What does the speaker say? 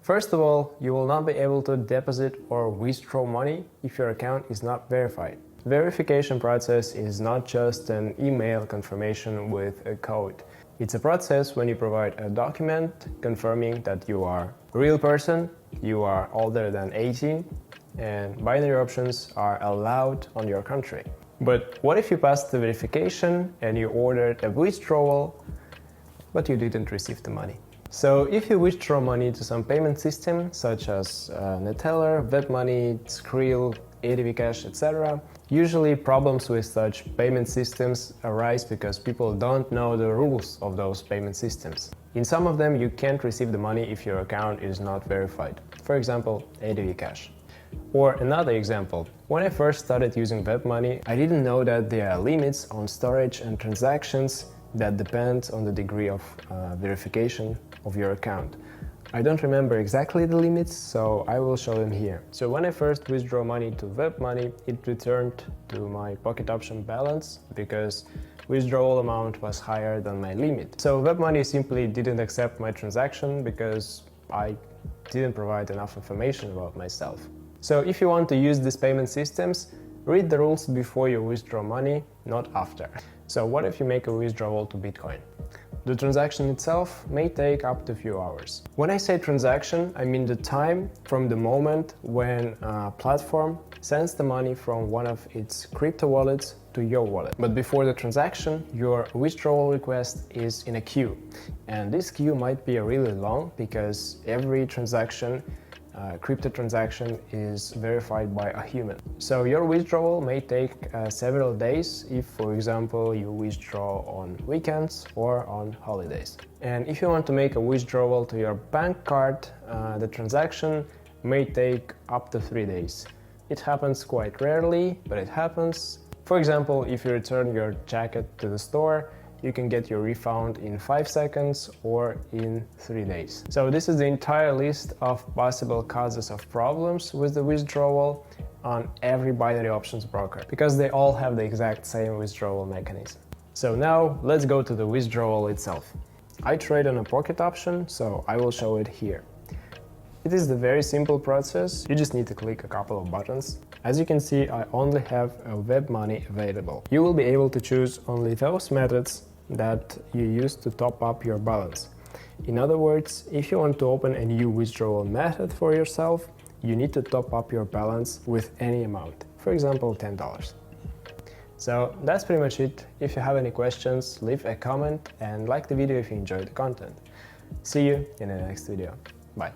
First of all, you will not be able to deposit or withdraw money if your account is not verified. Verification process is not just an email confirmation with a code. It's a process when you provide a document confirming that you are a real person, you are older than 18, and binary options are allowed on your country. But what if you passed the verification and you ordered a withdrawal, but you didn't receive the money? So if you withdraw money to some payment system such as Neteller, WebMoney, Skrill, ADVCash, etc., usually problems with such payment systems arise because people don't know the rules of those payment systems. In some of them you can't receive the money if your account is not verified. For example, ADVCash. Or another example, when I first started using WebMoney, I didn't know that there are limits on storage and transactions that depend on the degree of verification of your account. I don't remember exactly the limits, so I will show them here. So when I first withdraw money to WebMoney, it returned to my pocket option balance because withdrawal amount was higher than my limit. So WebMoney simply didn't accept my transaction because I didn't provide enough information about myself. So if you want to use these payment systems, read the rules before you withdraw money, not after. So what if you make a withdrawal to Bitcoin? The transaction itself may take up to a few hours. When I say transaction, I mean the time from the moment when a platform sends the money from one of its crypto wallets to your wallet. But before the transaction, your withdrawal request is in a queue. And this queue might be really long because every transaction crypto transaction is verified by a human. So your withdrawal may take several days if, for example, you withdraw on weekends or on holidays. And if you want to make a withdrawal to your bank card, the transaction may take up to 3 days. It happens quite rarely, but it happens. For example, if you return your jacket to the store, you can get your refund in 5 seconds or in 3 days. So this is the entire list of possible causes of problems with the withdrawal on every binary options broker, because they all have the exact same withdrawal mechanism. So now let's go to the withdrawal itself. I trade on a pocket option, so I will show it here. It is the very simple process. You just need to click a couple of buttons. As you can see, I only have a WebMoney available. You will be able to choose only those methods that you use to top up your balance. In other words, if you want to open a new withdrawal method for yourself, you need to top up your balance with any amount, for example $10. So that's pretty much it. If you have any questions, leave a comment and like the video if you enjoyed the content. See you in the next video. Bye.